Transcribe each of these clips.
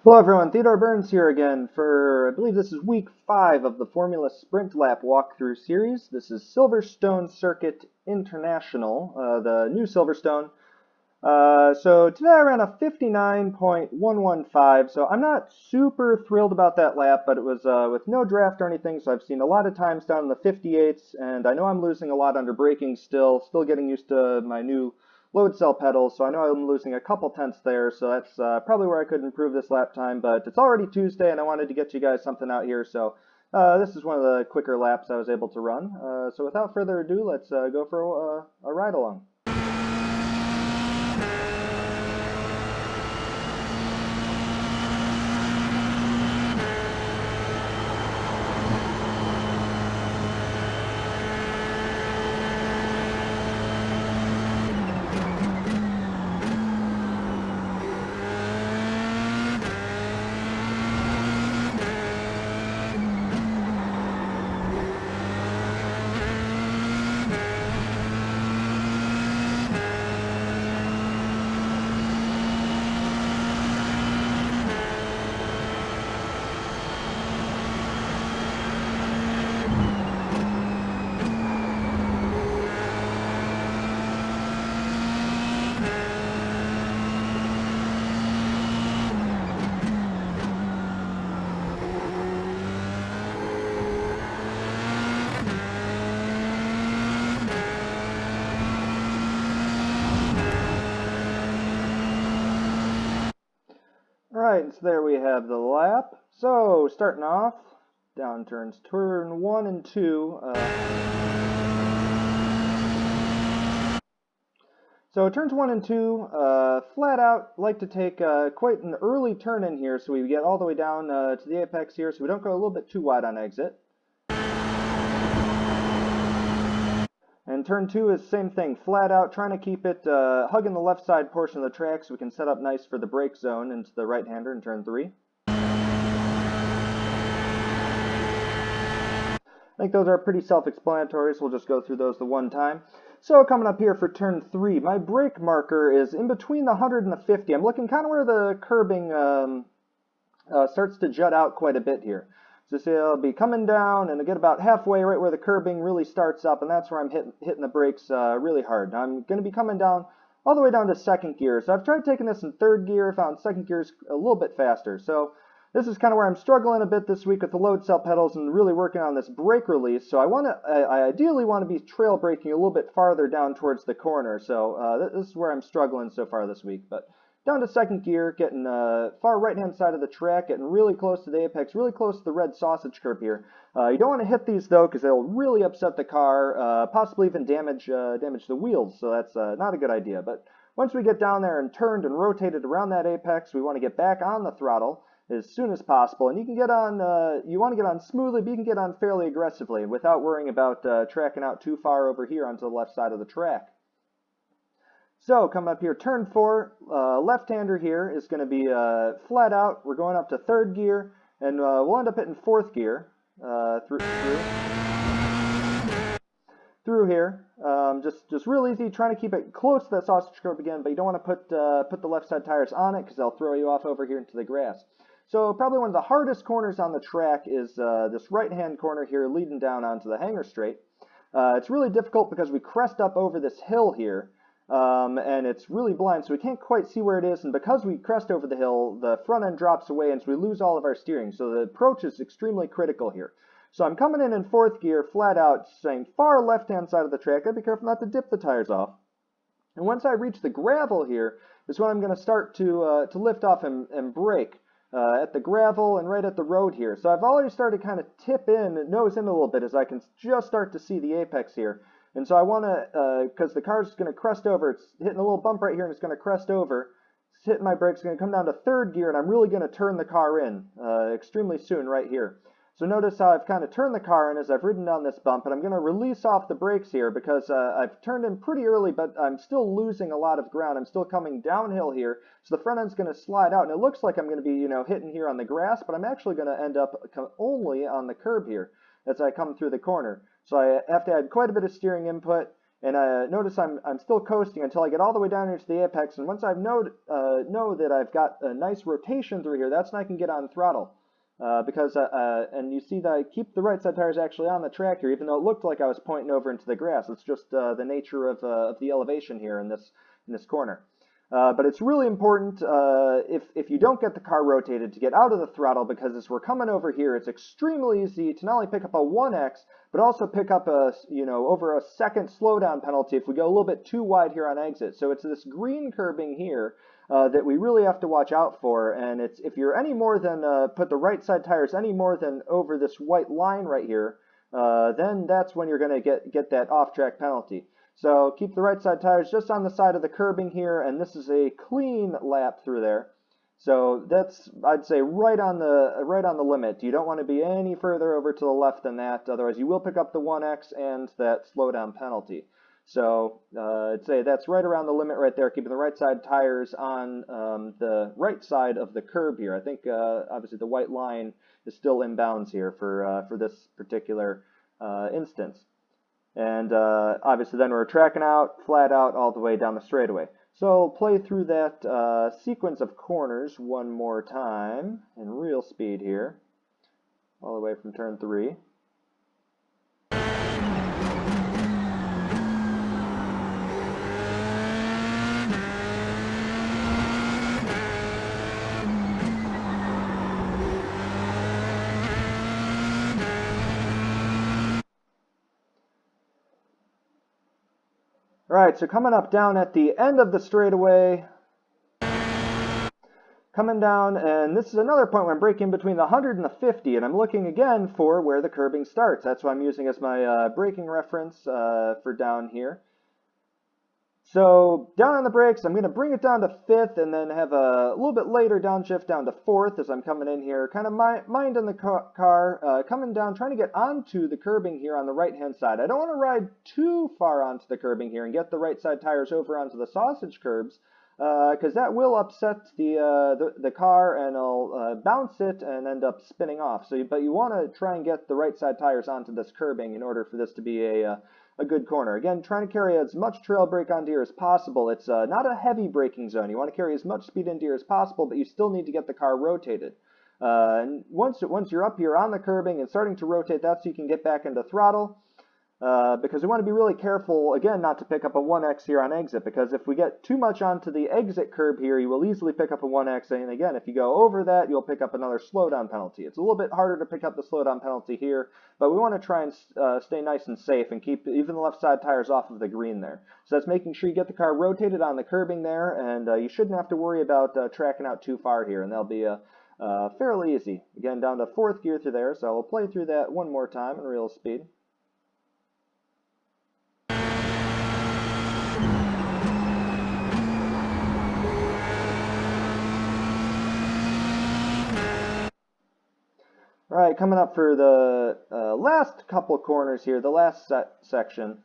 Hello everyone, Theodore Burns here again for, I believe this is week 5 of the Formula Sprint Lap walkthrough series. This is Silverstone Circuit International, the new Silverstone. So today I ran a 59.115, so I'm not super thrilled about that lap, but it was with no draft or anything, so I've seen a lot of times down in the 58s, and I know I'm losing a lot under braking still getting used to my new load cell pedals, so I know I'm losing a couple tenths there, so that's probably where I could improve this lap time, but it's already Tuesday, and I wanted to get you guys something out here, so this is one of the quicker laps I was able to run. So without further ado, let's go for a ride along. Alright, so there we have the lap. So, starting off, down turns, turn 1 and 2. So turns 1 and 2, flat out, like to take quite an early turn in here, so we get all the way down to the apex here, so we don't go a little bit too wide on exit. And turn 2 is same thing, flat out, trying to keep it hugging the left side portion of the track so we can set up nice for the brake zone into the right-hander in turn 3. I think those are pretty self-explanatory, so we'll just go through those the one time. So coming up here for turn 3, my brake marker is in between the 100 and the 50. I'm looking kind of where the curbing starts to jut out quite a bit here. So see, I'll be coming down and I get about halfway right where the curbing really starts up, and that's where I'm hitting the brakes really hard. Now I'm going to be coming down all the way down to second gear. So I've tried taking this in third gear, found second gear is a little bit faster. So this is kind of where I'm struggling a bit this week with the load cell pedals and really working on this brake release. So I ideally want to be trail braking a little bit farther down towards the corner. So this is where I'm struggling so far this week. But down to second gear, getting far right-hand side of the track, getting really close to the apex, really close to the red sausage curb here. You don't want to hit these though, because they'll really upset the car, possibly even damage the wheels. So that's not a good idea. But once we get down there and turned and rotated around that apex, we want to get back on the throttle as soon as possible, and you can get on. You want to get on smoothly, but you can get on fairly aggressively without worrying about tracking out too far over here onto the left side of the track. So coming up here, turn 4, left-hander here is going to be flat out. We're going up to third gear, and we'll end up hitting fourth gear through here. Just real easy, trying to keep it close to that sausage curb again, but you don't want to put the left side tires on it because they'll throw you off over here into the grass. So probably one of the hardest corners on the track is this right-hand corner here leading down onto the hanger straight. It's really difficult because we crest up over this hill here, and it's really blind, so we can't quite see where it is, and because we crest over the hill, the front end drops away, and so we lose all of our steering, so the approach is extremely critical here. So I'm coming in fourth gear, flat out, saying far left-hand side of the track. I'd be careful not to dip the tires off. And once I reach the gravel here is when I'm going to start to lift off and brake at the gravel and right at the road here. So I've already started to kind of tip in, nose in a little bit as I can just start to see the apex here. And so I want to, because the car's going to crest over, it's hitting a little bump right here and it's going to crest over. It's hitting my brakes, going to come down to third gear, and I'm really going to turn the car in extremely soon right here. So notice how I've kind of turned the car in as I've ridden down this bump, and I'm going to release off the brakes here because I've turned in pretty early, but I'm still losing a lot of ground. I'm still coming downhill here, so the front end's going to slide out, and it looks like I'm going to be, hitting here on the grass, but I'm actually going to end up only on the curb here as I come through the corner. So I have to add quite a bit of steering input, And notice I'm still coasting until I get all the way down here to the apex, and once I know that I've got a nice rotation through here, that's when I can get on throttle. And you see that I keep the right side tires actually on the track here, even though it looked like I was pointing over into the grass. It's just the nature of the elevation here in this corner. But it's really important if you don't get the car rotated to get out of the throttle, because as we're coming over here, it's extremely easy to not only pick up a 1x, but also pick up over a second slowdown penalty if we go a little bit too wide here on exit. So it's this green curbing here that we really have to watch out for. And it's if you're any more than put the right side tires any more than over this white line right here, then that's when you're going to get that off-track penalty. So keep the right side tires just on the side of the curbing here, and this is a clean lap through there. So that's, I'd say, right on the limit. You don't want to be any further over to the left than that, otherwise you will pick up the 1x and that slowdown penalty. So I'd say that's right around the limit right there, keeping the right side tires on the right side of the curb here. I think obviously the white line is still in bounds here for this particular instance. And obviously then we're tracking out, flat out, all the way down the straightaway. So play through that sequence of corners one more time in real speed here, all the way from turn 3. All right, so coming up down at the end of the straightaway, coming down, and this is another point where I'm braking between the 100 and the 50, and I'm looking again for where the curbing starts. That's what I'm using as my braking reference for down here. So down on the brakes, I'm going to bring it down to 5th, and then have a little bit later downshift down to 4th as I'm coming in here, kind of minding the car, coming down, trying to get onto the curbing here on the right-hand side. I don't want to ride too far onto the curbing here and get the right side tires over onto the sausage curbs, because that will upset the car and it'll bounce it and end up spinning off. But you want to try and get the right side tires onto this curbing in order for this to be a good corner. Again, trying to carry as much trail brake onto here as possible. It's not a heavy braking zone. You want to carry as much speed into here as possible, but you still need to get the car rotated. And once you're up here on the curbing and starting to rotate, that's so you can get back into throttle. Because we want to be really careful, again, not to pick up a 1x here on exit, because if we get too much onto the exit curb here, you will easily pick up a 1x, and again, if you go over that, you'll pick up another slowdown penalty. It's a little bit harder to pick up the slowdown penalty here, but we want to try and stay nice and safe and keep even the left side tires off of the green there. So that's making sure you get the car rotated on the curbing there, and you shouldn't have to worry about tracking out too far here, and that'll be fairly easy. Again, down to 4th gear through there, so we'll play through that one more time in real speed. All right, coming up for the last couple corners here, the last section.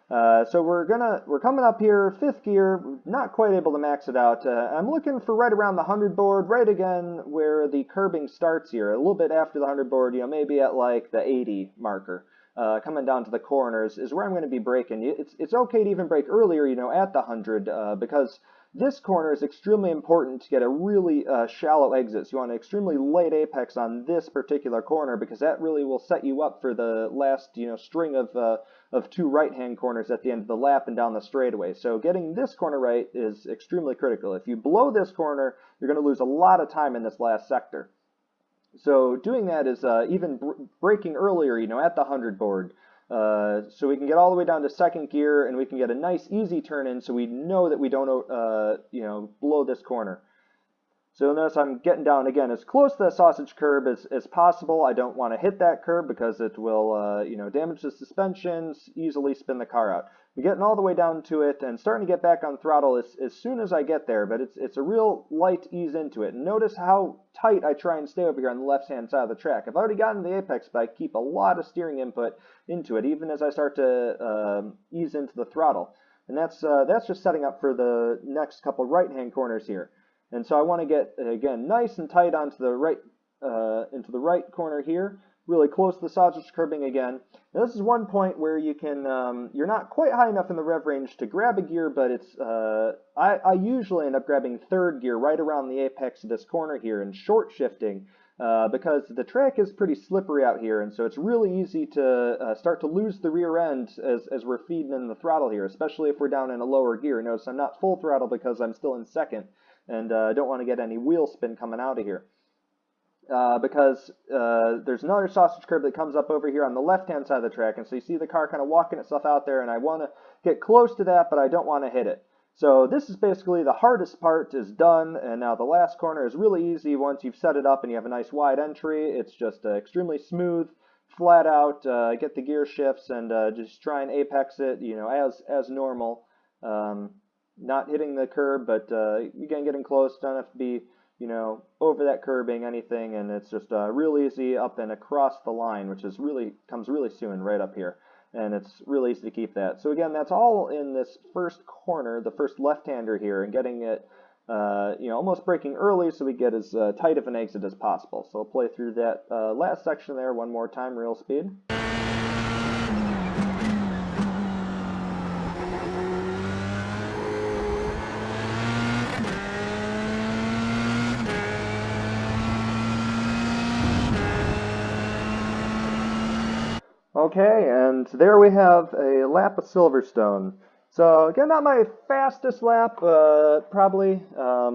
So we're coming up here, 5th gear, not quite able to max it out. I'm looking for right around the 100 board, right again where the curbing starts here, a little bit after the 100 board, maybe at like the 80 marker. Coming down to the corners is where I'm going to be braking. It's okay to even brake earlier, at the 100, because this corner is extremely important to get a really shallow exit. So you want an extremely light apex on this particular corner, because that really will set you up for the last string of 2 right-hand corners at the end of the lap and down the straightaway. So getting this corner right is extremely critical. If you blow this corner, you're going to lose a lot of time in this last sector. So doing that is even braking earlier, at the 100 board. So we can get all the way down to 2nd gear, and we can get a nice easy turn in, so we know that we don't blow this corner. So you'll notice I'm getting down again as close to the sausage curb as possible. I don't want to hit that curb because it will damage the suspension, easily spin the car out. I'm getting all the way down to it and starting to get back on throttle as soon as I get there, but it's a real light ease into it. And notice how tight I try and stay over here on the left-hand side of the track. I've already gotten the apex, but I keep a lot of steering input into it, even as I start to ease into the throttle. And that's just setting up for the next couple right-hand corners here. And so I want to get, again, nice and tight onto the right, into the right corner here, really close to the sausage curbing again. Now, this is one point where you can, you're not quite high enough in the rev range to grab a gear, but it's, I usually end up grabbing third gear right around the apex of this corner here and short shifting, because the track is pretty slippery out here, and so it's really easy to start to lose the rear end as we're feeding in the throttle here, especially if we're down in a lower gear. Notice I'm not full throttle because I'm still in second, and I don't want to get any wheel spin coming out of here. Because there's another sausage curb that comes up over here on the left-hand side of the track, and so you see the car kind of walking itself out there, and I want to get close to that, but I don't want to hit it. So this is basically the hardest part is done, and now the last corner is really easy once you've set it up and you have a nice wide entry. It's just extremely smooth, flat out, get the gear shifts, and just try and apex it, you know, as normal. Not hitting the curb, but again, getting close. Don't have to be, you know, over that curbing, anything, and it's just real easy up and across the line, which is comes really soon right up here, and it's really easy to keep that. So again, that's all in this first corner, the first left-hander here, and getting it, you know, almost braking early so we get as tight of an exit as possible. So I'll play through that last section there one more time, real speed. Okay, and there we have a lap of Silverstone. So again, not my fastest lap, probably a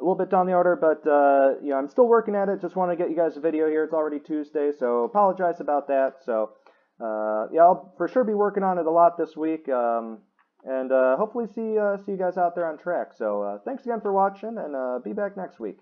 little bit down the order, but you know, I'm still working at it. Just want to get you guys a video here. It's already Tuesday, so apologize about that. So yeah, I'll for sure be working on it a lot this week, and hopefully see you guys out there on track. So thanks again for watching, and be back next week.